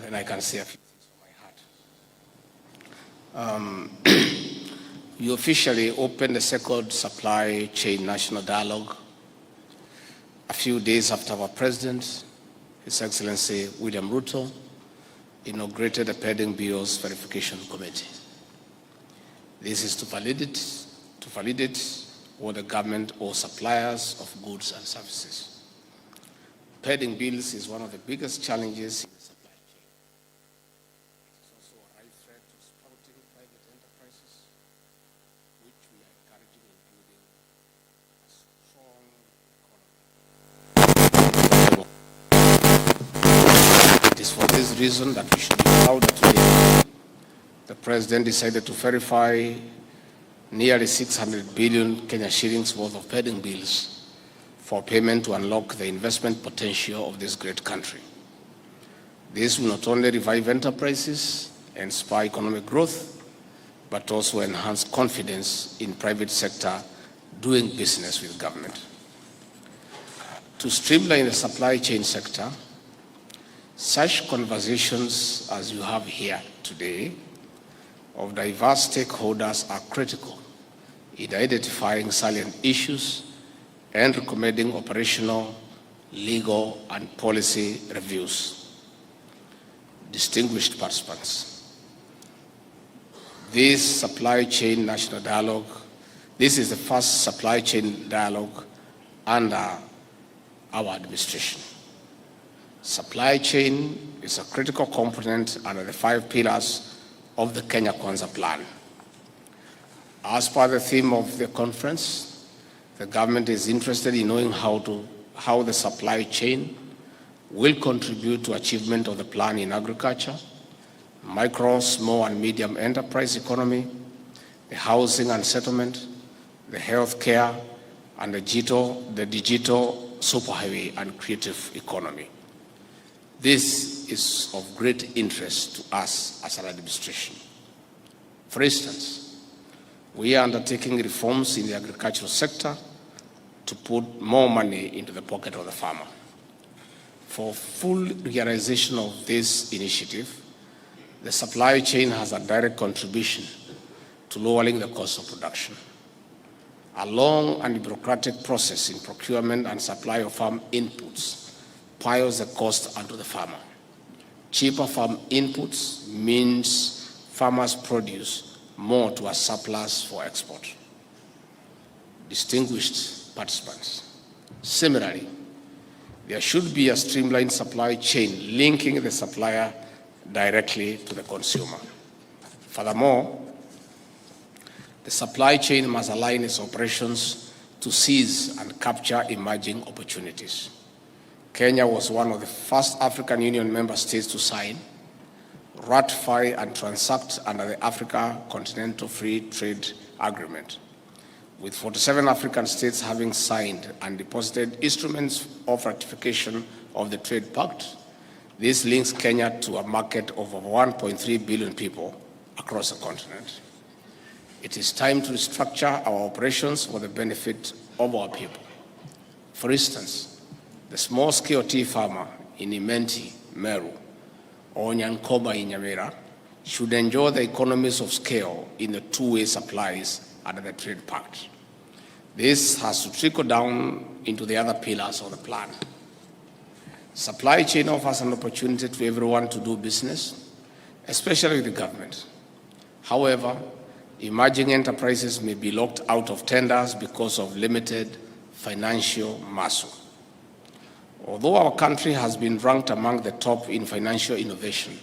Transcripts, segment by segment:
then I can say a few things from my heart. You officially opened the second supply chain national dialogue a few days after our President, His Excellency William Ruto, inaugurated the pending bills verification committee. This is to validate what the government owes suppliers of goods and services. Pending bills is one of the biggest challenges in the supply chain. It is also a right threat to sprouting private enterprises, which we are encouraging in building a strong economy. It is for this reason that we should be proud that today the President decided to verify nearly 600 billion Kenya shillings worth of pending bills for payment to unlock the investment potential of this great country. This will not only revive enterprises and spur economic growth, but also enhance confidence in private sector doing business with government. To streamline the supply chain sector, such conversations as you have here today of diverse stakeholders are critical in identifying salient issues and recommending operational, legal, and policy reviews. Distinguished participants, this supply chain national dialogue, this is the first supply chain dialogue under our administration. Supply chain is a critical component under the 5 pillars of the Kenya Kwanza plan. As per the theme of the conference, the government is interested in knowing how the supply chain will contribute to achievement of the plan in agriculture, micro, small, and medium enterprise economy, the housing and settlement, the healthcare, and the digital superhighway and creative economy. This is of great interest to us as an administration. For instance, we are undertaking reforms in the agricultural sector to put more money into the pocket of the farmer. For full realization of this initiative, the supply chain has a direct contribution to lowering the cost of production. A long and bureaucratic process in procurement and supply of farm inputs piles the cost onto the farmer. Cheaper farm inputs means farmers produce more to a surplus for export. Distinguished participants, similarly, there should be a streamlined supply chain linking the supplier directly to the consumer. Furthermore, the supply chain must align its operations to seize and capture emerging opportunities. Kenya was one of the first African Union member states to sign, ratify, and transact under the Africa Continental Free Trade Agreement, with 47 African states having signed and deposited instruments of ratification of the Trade Pact. This links Kenya to a market of over 1.3 billion people across the continent. It is time to restructure our operations for the benefit of our people. For instance, the small-scale tea farmer in Imenti, Meru, or Nyankoma in Nyamira should enjoy the economies of scale in the two-way supplies under the Trade Pact. This has to trickle down into the other pillars of the plan. Supply chain offers an opportunity to everyone to do business, especially with the government. However, emerging enterprises may be locked out of tenders because of limited financial muscle. Although our country has been ranked among the top in financial innovation,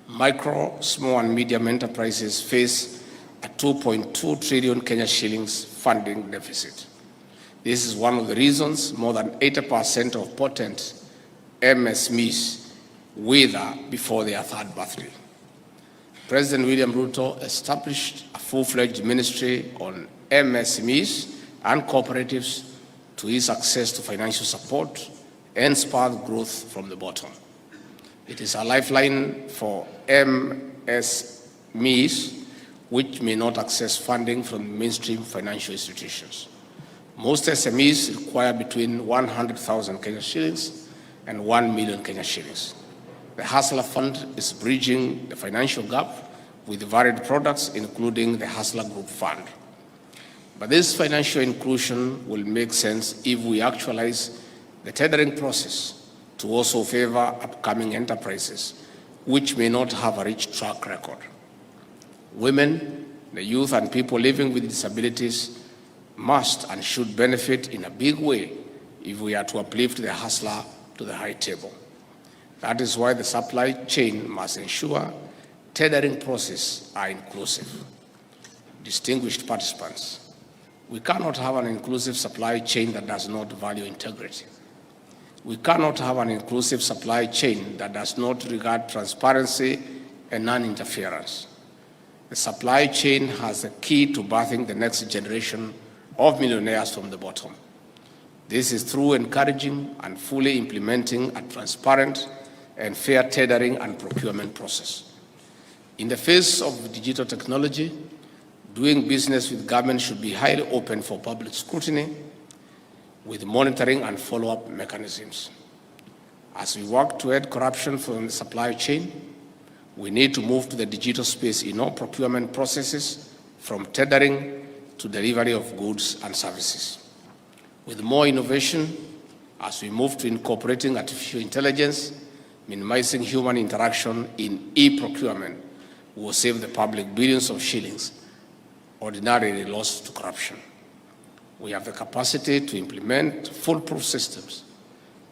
micro, small, and medium enterprises face a 2.2 trillion Kenya shillings funding deficit. This is one of the reasons more than 80% of potent MSMEs wither before their third birthday. President William Ruto established a full-fledged ministry on MSMEs and cooperatives to ease access to financial support and spur growth from the bottom. It is a lifeline for MSMEs which may not access funding from mainstream financial institutions. Most SMEs require between 100,000 Kenya shillings and 1 million Kenya shillings. The Hustler Fund is bridging the financial gap with varied products, including the Hustler Group Fund. But this financial inclusion will make sense if we actualize the tendering process to also favor upcoming enterprises, which may not have a rich track record. Women, the youth, and people living with disabilities must and should benefit in a big way if we are to uplift the hustler to the high table. That is why the supply chain must ensure tendering processes are inclusive. Distinguished participants, we cannot have an inclusive supply chain that does not value integrity. We cannot have an inclusive supply chain that does not regard transparency and non-interference. The supply chain has the key to birthing the next generation of millionaires from the bottom. This is through encouraging and fully implementing a transparent and fair tendering and procurement process. In the face of digital technology, doing business with government should be highly open for public scrutiny with monitoring and follow-up mechanisms. As we work to end corruption from the supply chain, we need to move to the digital space in all procurement processes, from tendering to delivery of goods and services. With more innovation, as we move to incorporating artificial intelligence, minimizing human interaction in e-procurement, we will save the public billions of shillings ordinarily lost to corruption. We have the capacity to implement foolproof systems.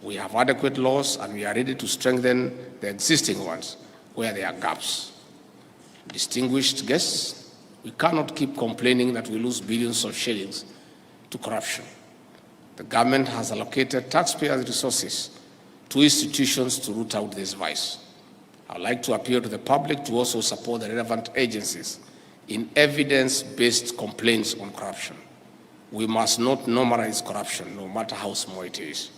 We have adequate laws, and we are ready to strengthen the existing ones where there are gaps. Distinguished guests, we cannot keep complaining that we lose billions of shillings to corruption. The government has allocated taxpayers' resources to institutions to root out this vice. I would like to appeal to the public to also support the relevant agencies in evidence-based complaints on corruption. We must not normalize corruption, no matter how small it is.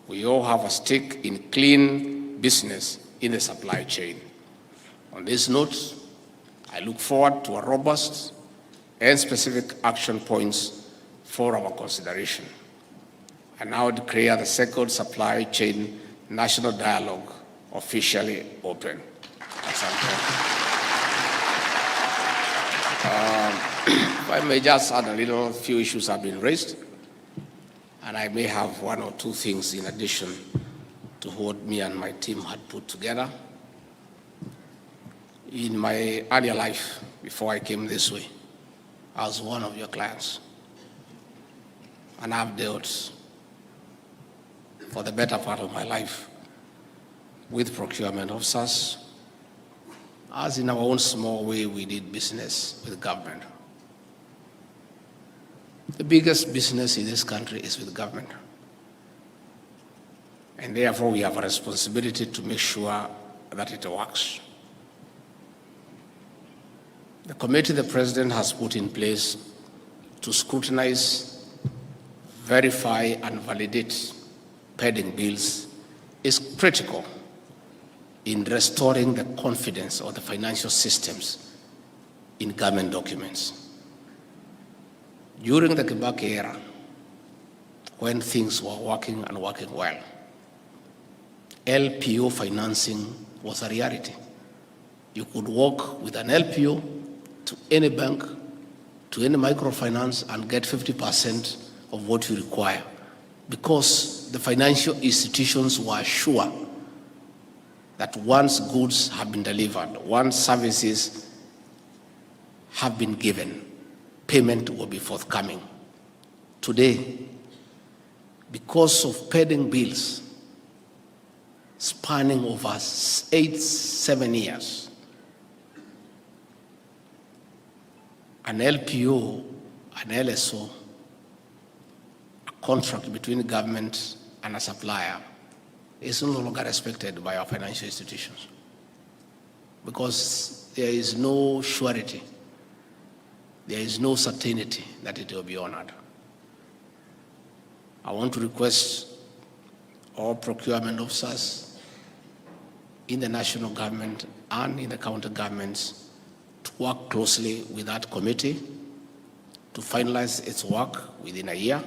We all have a stake in clean business in the supply chain. On this note, I look forward to a robust and specific action points for our consideration. I now declare the second supply chain national dialogue officially open. If I may just add a few issues have been raised, and I may have one or two things in addition to what me and my team had put together. In my earlier life, before I came this way, I was one of your clients, and I've dealt for the better part of my life with procurement officers, as in our own small way we did business with government. The biggest business in this country is with government. And therefore we have a responsibility to make sure that it works. The committee the President has put in place to scrutinize, verify, and validate pending bills is critical in restoring the confidence of the financial systems in government documents. During the Kibaki era, when things were working and working well, LPO financing was a reality. You could walk with an LPO to any bank, to any microfinance, and get 50% of what you require, because the financial institutions were sure that once goods have been delivered, once services have been given, payment will be forthcoming. Today, because of pending bills spanning over 7 years, an LPO, an LSO, a contract between the government and a supplier is no longer respected by our financial institutions, because there is no surety, there is no certainty that it will be honored. I want to request all procurement officers in the national government and in the county governments to work closely with that committee to finalize its work within a year,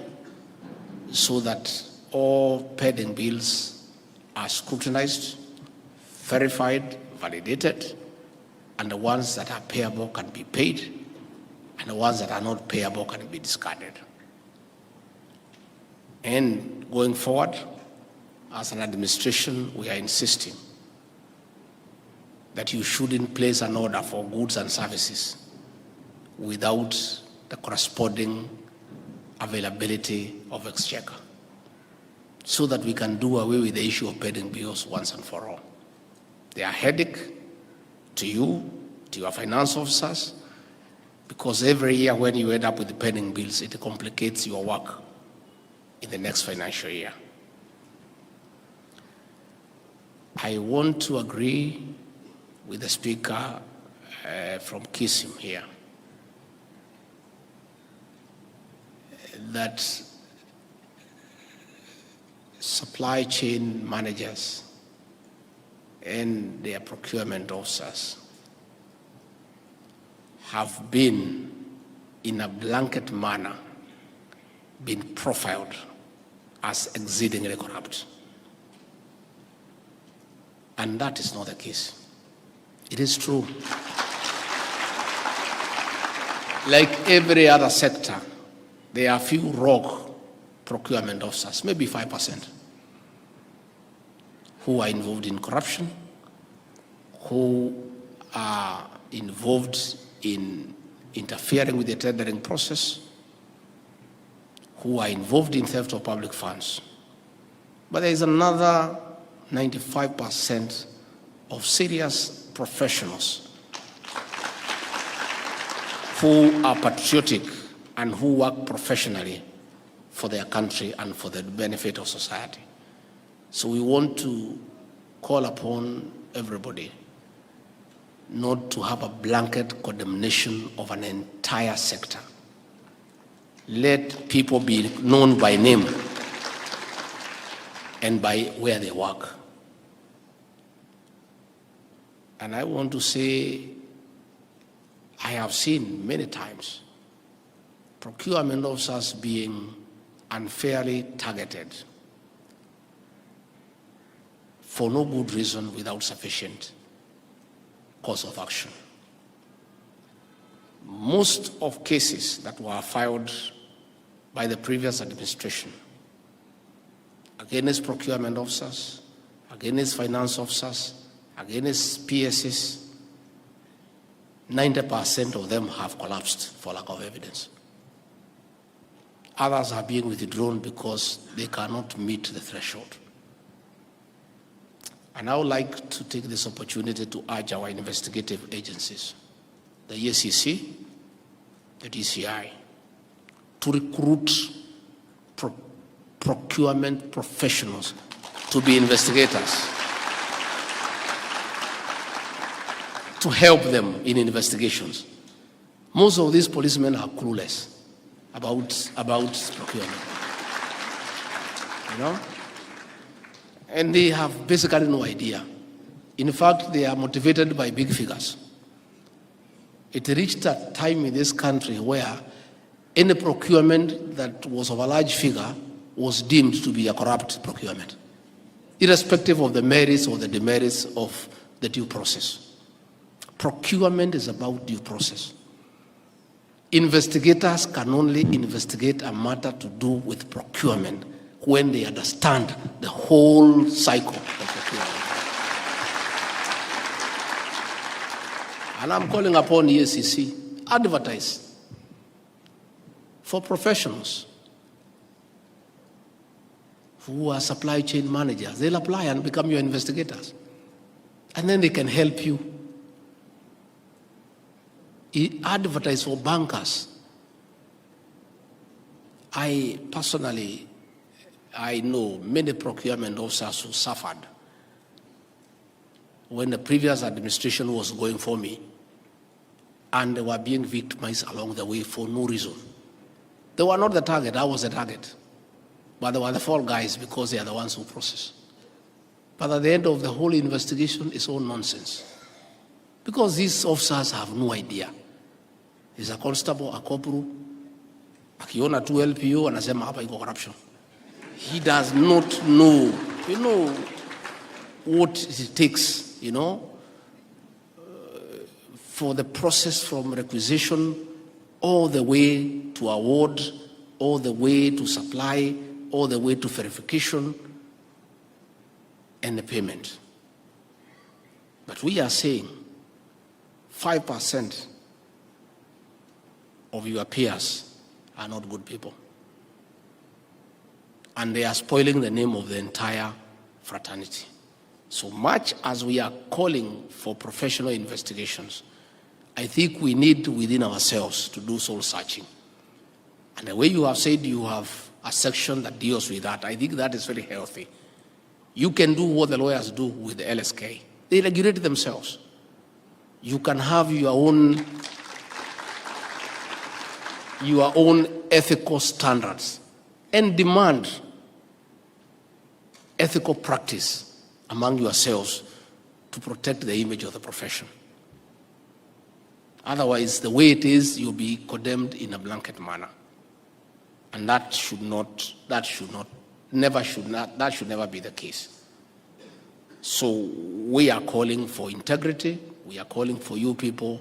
so that all pending bills are scrutinized, verified, validated, and the ones that are payable can be paid, and the ones that are not payable can be discarded. And going forward, as an administration, we are insisting that you shouldn't place an order for goods and services without the corresponding availability of exchequer, so that we can do away with the issue of pending bills once and for all. They are a headache to you, to your finance officers, because every year when you end up with the pending bills, it complicates your work in the next financial year. I want to agree with the speaker from Kisim here that supply chain managers and their procurement officers have been, in a blanket manner, been profiled as exceedingly corrupt. And that is not the case. It is true. Like every other sector, there are few rogue procurement officers, maybe 5%, who are involved in corruption, who are involved in interfering with the tendering process, who are involved in theft of public funds. But there is another 95% of serious professionals who are patriotic and who work professionally for their country and for the benefit of society. So we want to call upon everybody not to have a blanket condemnation of an entire sector. Let people be known by name and by where they work. And I want to say, I have seen many times procurement officers being unfairly targeted for no good reason without sufficient cause of action. Most of cases that were filed by the previous administration against procurement officers, against finance officers, against PSs, 90% of them have collapsed for lack of evidence. Others are being withdrawn because they cannot meet the threshold. And I would like to take this opportunity to urge our investigative agencies, the EACC, the DCI, to recruit procurement professionals to be investigators, to help them in investigations. Most of these policemen are clueless about procurement, you know? And they have basically no idea. In fact, they are motivated by big figures. It reached a time in this country where any procurement that was of a large figure was deemed to be a corrupt procurement, irrespective of the merits or the demerits of the due process. Procurement is about due process. Investigators can only investigate a matter to do with procurement when they understand the whole cycle of procurement. And I'm calling upon EACC, advertise for professionals who are supply chain managers. They'll apply and become your investigators. And then they can help you. Advertise for bankers. I personally, I know many procurement officers who suffered when the previous administration was going for me, and they were being victimized along the way for no reason. They were not the target, I was the target. But they were the fall guys because they are the ones who process. But at the end of the whole investigation, it's all nonsense. Because these officers have no idea. He's a constable, a corporal, akiona tu LPO, anasema hapa iko corruption. He does not know, what it takes for the process from requisition all the way to award, all the way to supply, all the way to verification and the payment. But we are saying 5% of your peers are not good people. And they are spoiling the name of the entire fraternity. So much as we are calling for professional investigations, I think we need within ourselves to do soul searching. And the way you have said you have a section that deals with that, I think that is very healthy. You can do what the lawyers do with the LSK. They regulate themselves. You can have your own ethical standards and demand ethical practice among yourselves to protect the image of the profession. Otherwise, the way it is, you'll be condemned in a blanket manner. And that should never be the case. So we are calling for integrity. We are calling for you people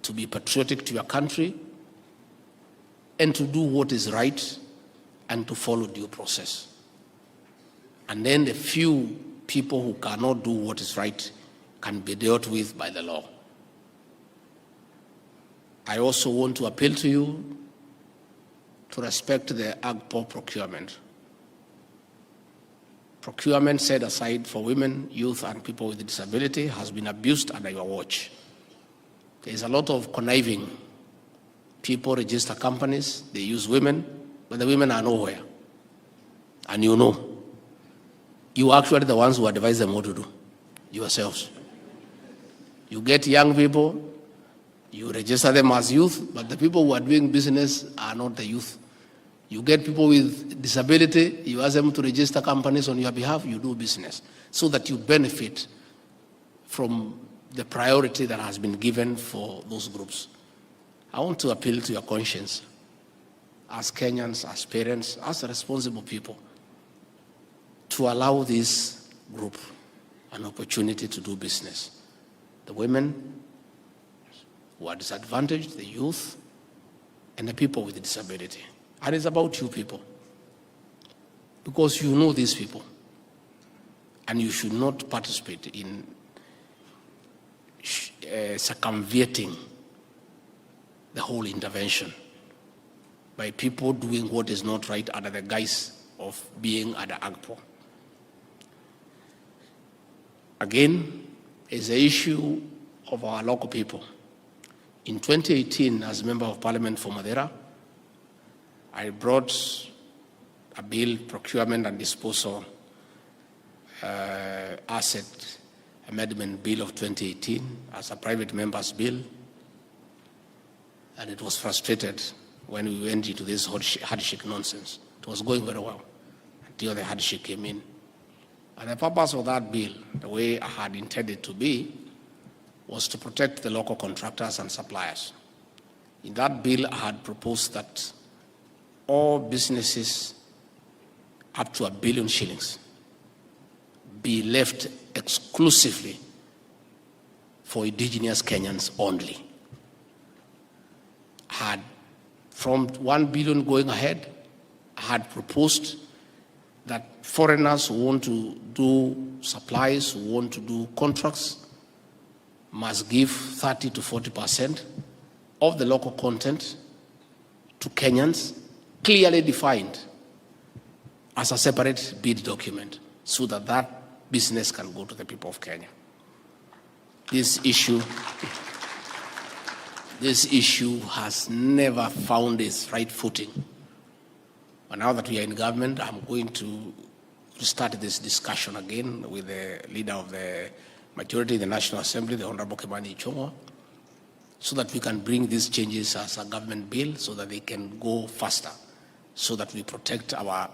to be patriotic to your country and to do what is right and to follow due process. And then the few people who cannot do what is right can be dealt with by the law. I also want to appeal to you to respect the AGPO procurement. Procurement set aside for women, youth, and people with disability has been abused under your watch. There is a lot of conniving. People register companies, they use women, but the women are nowhere. And you know, you are actually the ones who advise them what to do, yourselves. You get young people, you register them as youth, but the people who are doing business are not the youth. You get people with disability, you ask them to register companies on your behalf, you do business, so that you benefit from the priority that has been given for those groups. I want to appeal to your conscience as Kenyans, as parents, as responsible people, to allow this group an opportunity to do business. The women who are disadvantaged, the youth, and the people with disability. And it's about you people, because you know these people, and you should not participate in circumventing the whole intervention by people doing what is not right under the guise of being at the AGPO. Again, is the issue of our local people. In 2018, as Member of Parliament for Madeira, I brought a bill, Procurement and Disposal Asset Amendment Bill of 2018 as a private member's bill, and it was frustrated when we went into this handshake nonsense. It was going very well until the handshake came in. And the purpose of that bill, the way I had intended to be, was to protect the local contractors and suppliers. In that bill, I had proposed that all businesses up to R1 billion be left exclusively for indigenous Kenyans only. I had, from 1 billion going ahead, I had proposed that foreigners who want to do supplies, who want to do contracts, must give 30 to 40% of the local content to Kenyans, clearly defined as a separate bid document, so that that business can go to the people of Kenya. This issue has never found its right footing. But now that we are in government, I'm going to start this discussion again with the leader of the majority in the National Assembly, the Honorable Kimani Ichung'wa, so that we can bring these changes as a government bill so that they can go faster, so that we protect our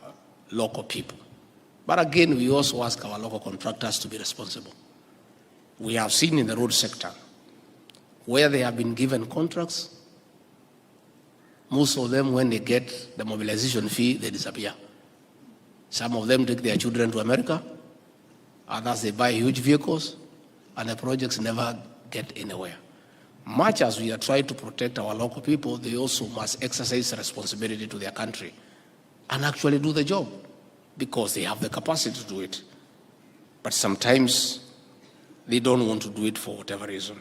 local people. But again, we also ask our local contractors to be responsible. We have seen in the road sector where they have been given contracts, most of them, when they get the mobilization fee, they disappear. Some of them take their children to America, others they buy huge vehicles, and the projects never get anywhere. Much as we are trying to protect our local people, they also must exercise responsibility to their country and actually do the job because they have the capacity to do it. But sometimes they don't want to do it for whatever reason.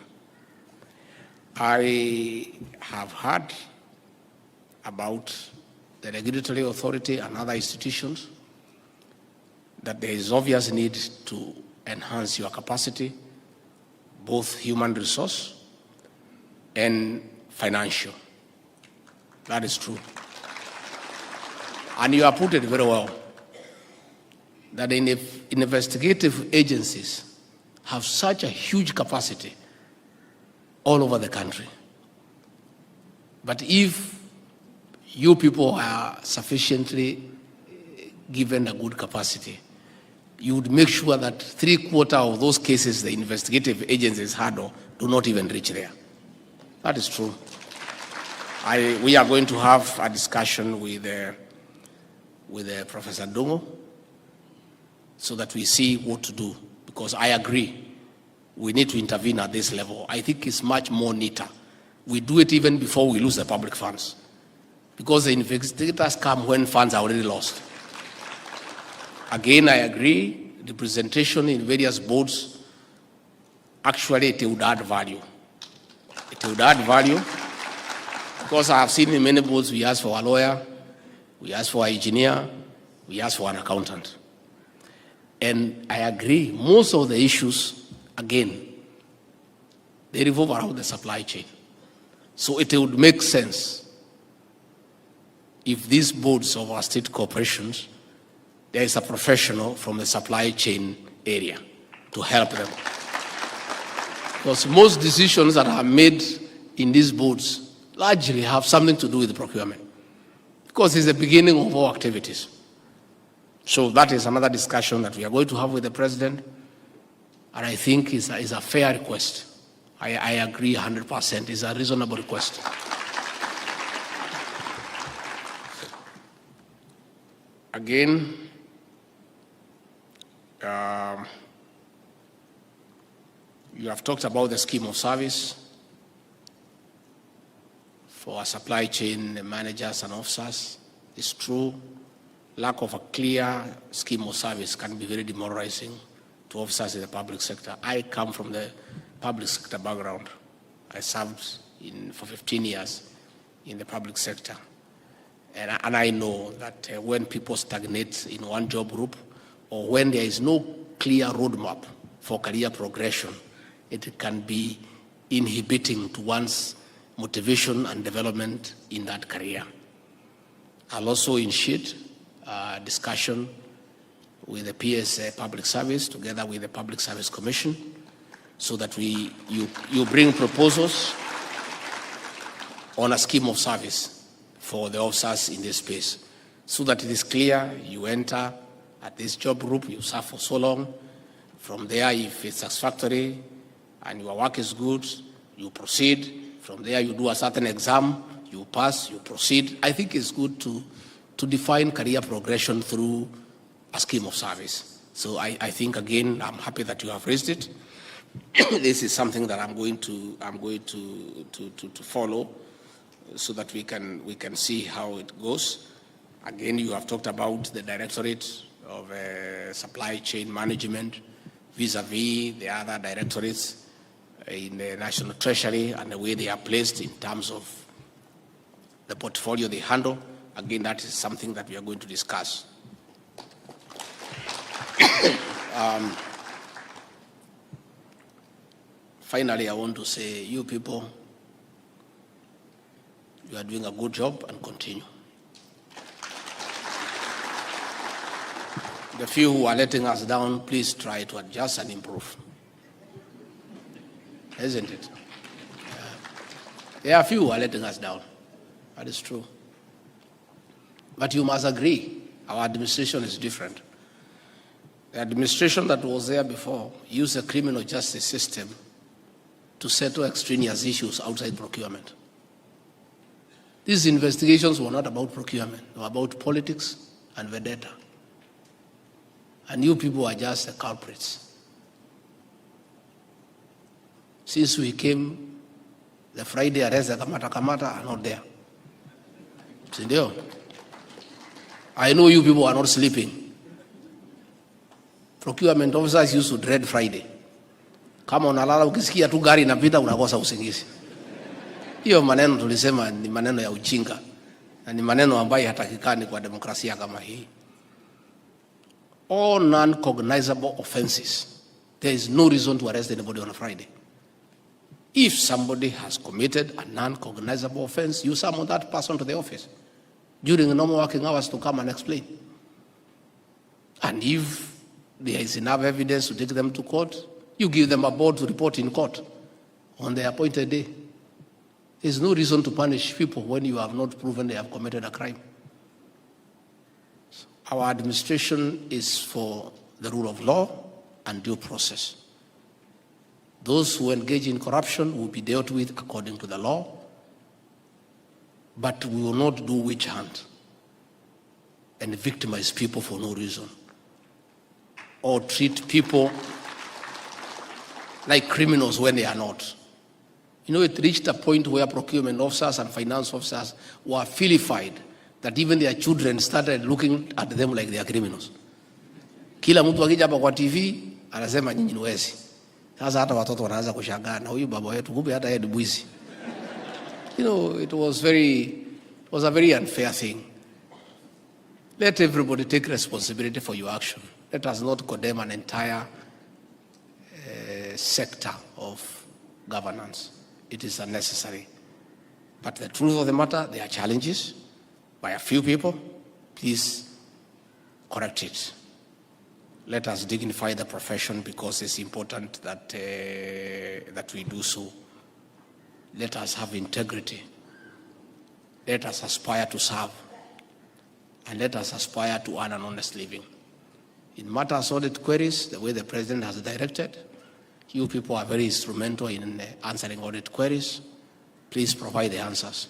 I have heard about the regulatory authority and other institutions that there is obvious need to enhance your capacity, both human resource and financial. That is true. And you have put it very well, that investigative agencies have such a huge capacity all over the country. But if you people are sufficiently given a good capacity, you would make sure that 3/4 of those cases the investigative agencies handle do not even reach there. That is true. We are going to have a discussion with Professor Dongo so that we see what to do, because I agree we need to intervene at this level. I think it's much more neater. We do it even before we lose the public funds, because the investigators come when funds are already lost. Again, I agree, the presentation in various boards, actually it would add value. It would add value, because I have seen in many boards we ask for a lawyer, we ask for an engineer, we ask for an accountant. And I agree, most of the issues, again, they revolve around the supply chain. So it would make sense if these boards of our state corporations, there is a professional from the supply chain area to help them. Because most decisions that are made in these boards largely have something to do with procurement, because it's the beginning of all activities. So that is another discussion that we are going to have with the president, and I think is a fair request. I agree 100%. It's a reasonable request. Again, you have talked about the scheme of service for our supply chain managers and officers. It's true, lack of a clear scheme of service can be very demoralizing to officers in the public sector. I come from the public sector background. I served for 15 years in the public sector. And I know that when people stagnate in one job group, or when there is no clear roadmap for career progression, it can be inhibiting to one's motivation and development in that career. I'll also initiate a discussion with the PS Public Service together with the Public Service Commission, so that you bring proposals on a scheme of service for the officers in this space, so that it is clear you enter at this job group, you serve for so long. From there, if it's satisfactory and your work is good, you proceed. From there, you do a certain exam, you pass, you proceed. I think it's good to define career progression through a scheme of service. So I think, again, I'm happy that you have raised it. This is something that I'm going to follow, so that we can see how it goes. Again, you have talked about the Directorate of Supply Chain Management vis-a-vis the other directorates in the National Treasury and the way they are placed in terms of the portfolio they handle. Again, that is something that we are going to discuss. Finally, I want to say, you people, you are doing a good job, and continue. The few who are letting us down, please try to adjust and improve. Isn't it? There are a few who are letting us down. That is true. But you must agree, our administration is different. The administration that was there before used the criminal justice system to settle extraneous issues outside procurement. These investigations were not about procurement, they were about politics and vendetta. And you people are just the culprits. Since we came, the Friday arrests, the kamata are not there. Sindio? I know you people are not sleeping. Procurement officers used to dread Friday. Kama unalala ukisikia tu gari inapita unakosa usingizi. Hiyo maneno tulisema ni maneno ya ujinga na ni maneno ambayo hatakikani kwa demokrasia kama hii. All non-cognizable offenses, there is no reason to arrest anybody on a Friday. If somebody has committed a non-cognizable offense, you summon that person to the office during normal working hours to come and explain. And if there is enough evidence to take them to court, you give them a board to report in court on the appointed day. There's no reason to punish people when you have not proven they have committed a crime. Our administration is for the rule of law and due process. Those who engage in corruption will be dealt with according to the law, but we will not do witch hunt and victimize people for no reason, or treat people like criminals when they are not. You know, it reached a point where procurement officers and finance officers were vilified that even their children started looking at them like they are criminals. Kila mtu akija hapa kwa TV anasema nyinyi ni wezi. Sasa hata watoto wanaanza kushangaa na huyu baba wetu kumbe hata yeye ni mwizi. You know, it was a very unfair thing. Let everybody take responsibility for your action. Let us not condemn an entire sector of governance. It is unnecessary. But the truth of the matter, there are challenges by a few people. Please correct it. Let us dignify the profession because it's important that we do so. Let us have integrity. Let us aspire to serve. And let us aspire to earn an honest living. In matters of audit queries, the way the President has directed, you people are very instrumental in answering audit queries. Please provide the answers.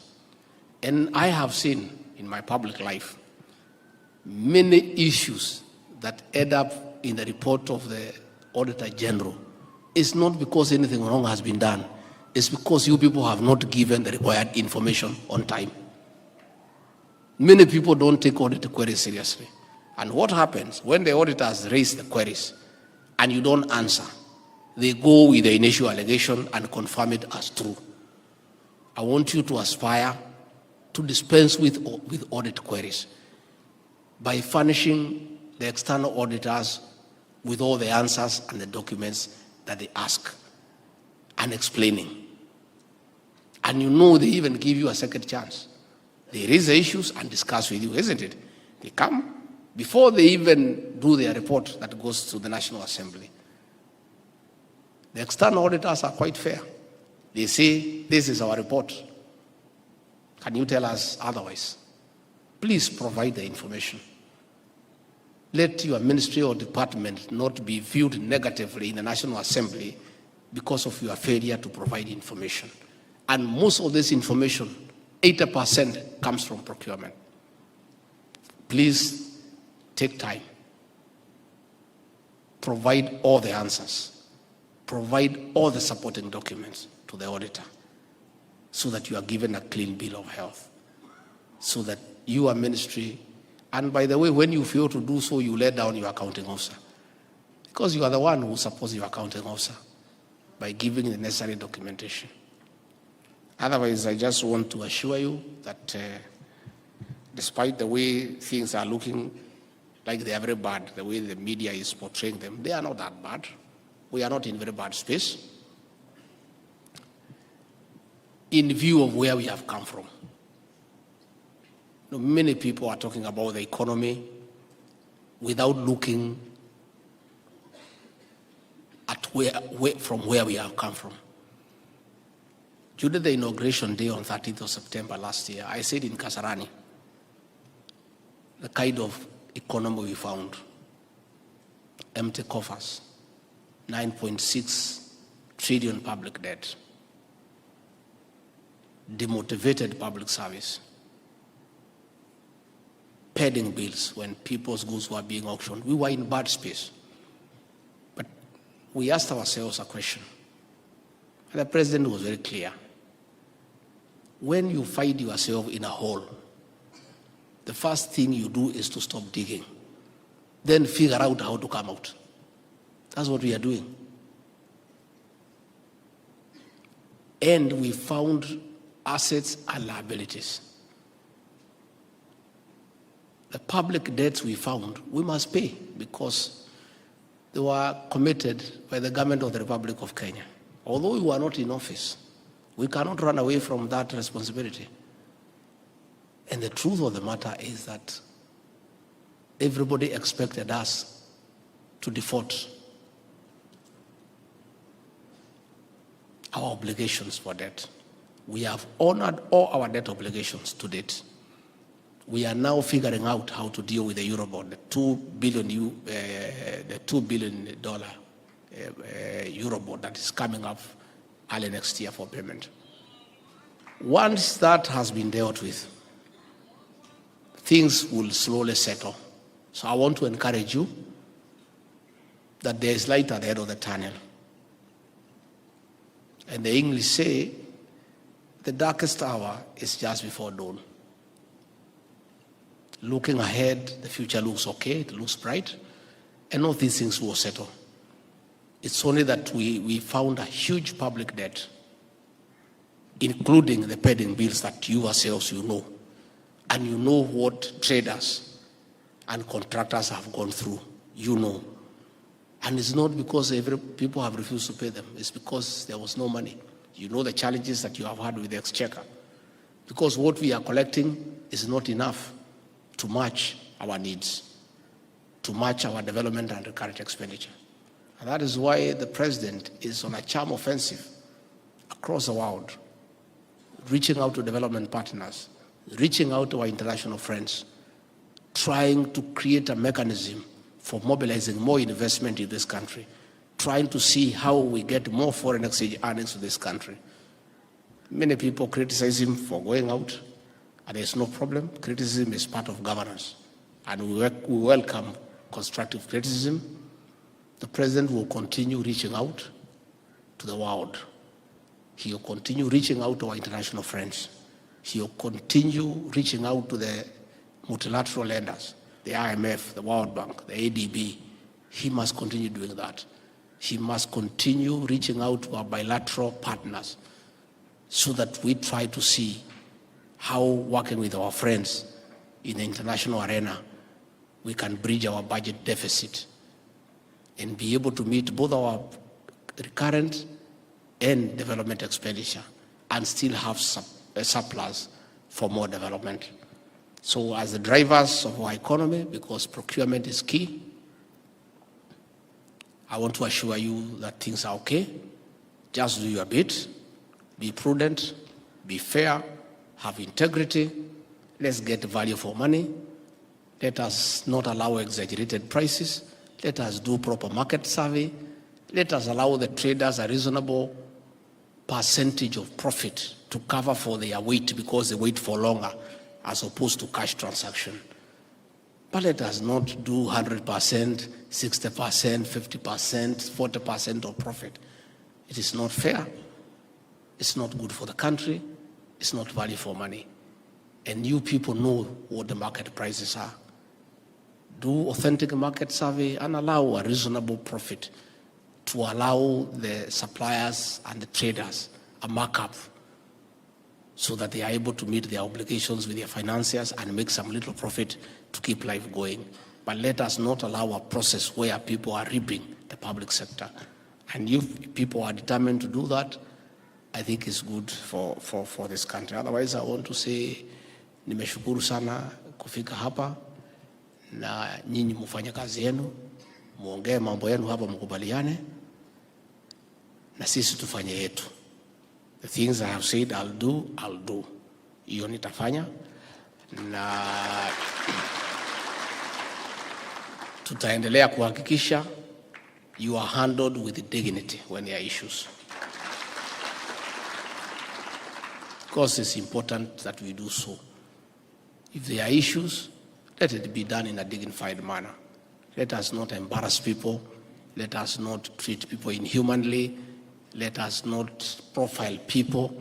And I have seen in my public life many issues that end up in the report of the Auditor General. It's not because anything wrong has been done. It's because you people have not given the required information on time. Many people don't take audit queries seriously. And what happens when the auditors raise the queries and you don't answer? They go with the initial allegation and confirm it as true. I want you to aspire to dispense with audit queries by furnishing the external auditors with all the answers and the documents that they ask and explaining. And you know they even give you a second chance. They raise the issues and discuss with you, isn't it? They come before they even do their report that goes to the National Assembly. The external auditors are quite fair. They say, this is our report. Can you tell us otherwise? Please provide the information. Let your ministry or department not be viewed negatively in the National Assembly because of your failure to provide information. And most of this information, 80% comes from procurement. Please take time. Provide all the answers. Provide all the supporting documents to the auditor so that you are given a clean bill of health, so that your ministry, and by the way, when you fail to do so, you let down your accounting officer because you are the one who supports your accounting officer by giving the necessary documentation. Otherwise, I just want to assure you that despite the way things are looking like they are very bad, the way the media is portraying them, they are not that bad. We are not in very bad space in view of where we have come from. You know, many people are talking about the economy without looking at from where we have come from. During the inauguration day on 13th of September last year, I said in Kasarani, the kind of economy we found: empty coffers, 9.6 trillion public debt, demotivated public service, pending bills when people's goods were being auctioned. We were in bad space. But we asked ourselves a question. And the president was very clear. When you find yourself in a hole, the first thing you do is to stop digging. Then figure out how to come out. That's what we are doing. And we found assets and liabilities. The public debts we found, we must pay because they were committed by the government of the Republic of Kenya. Although we were not in office, we cannot run away from that responsibility. And the truth of the matter is that everybody expected us to default our obligations for debt. We have honored all our debt obligations to date. We are now figuring out how to deal with the Eurobond, the $2 billion Eurobond that is coming up early next year for payment. Once that has been dealt with, things will slowly settle. So I want to encourage you that there is light at the end of the tunnel. And the English say, the darkest hour is just before dawn. Looking ahead, the future looks okay, it looks bright, and all these things will settle. It's only that we found a huge public debt, including the pending bills that you yourselves you know. And you know what traders and contractors have gone through, you know. And it's not because people have refused to pay them, it's because there was no money. You know the challenges that you have had with the exchequer. Because what we are collecting is not enough to match our needs, to match our development and recurrent expenditure. And that is why the president is on a charm offensive across the world, reaching out to development partners, reaching out to our international friends, trying to create a mechanism for mobilizing more investment in this country, trying to see how we get more foreign exchange earnings to this country. Many people criticize him for going out, and there's no problem. Criticism is part of governance, and we welcome constructive criticism. The president will continue reaching out to the world. He will continue reaching out to our international friends. He will continue reaching out to the multilateral lenders, the IMF, the World Bank, the ADB. He must continue doing that. He must continue reaching out to our bilateral partners so that we try to see how, working with our friends in the international arena, we can bridge our budget deficit and be able to meet both our recurrent and development expenditure and still have a surplus for more development. So as the drivers of our economy, because procurement is key, I want to assure you that things are okay. Just do your bit, be prudent, be fair, have integrity. Let's get value for money. Let us not allow exaggerated prices. Let us do proper market survey. Let us allow the traders a reasonable percentage of profit to cover for their wait because they wait for longer as opposed to cash transaction. But let us not do 100%, 60%, 50%, 40% of profit. It is not fair. It's not good for the country. It's not value for money. And you people know what the market prices are. Do authentic market survey and allow a reasonable profit to allow the suppliers and the traders a markup so that they are able to meet their obligations with their financiers and make some little profit to keep life going. But let us not allow a process where people are reaping the public sector. And if people are determined to do that, I think it's good for this country. Otherwise, I want to say, nimeshukuru sana kufika hapa na nyinyi mufanye kazi yenu, muongee mambo yenu hapa mkubaliane, na sisi tufanye yetu. The things I have said I'll do. Hiyo nitafanya, na tutaendelea kuhakikisha you are handled with dignity when there are issues. Because it's important that we do so. If there are issues, let it be done in a dignified manner. Let us not embarrass people. Let us not treat people inhumanly. let us not profile people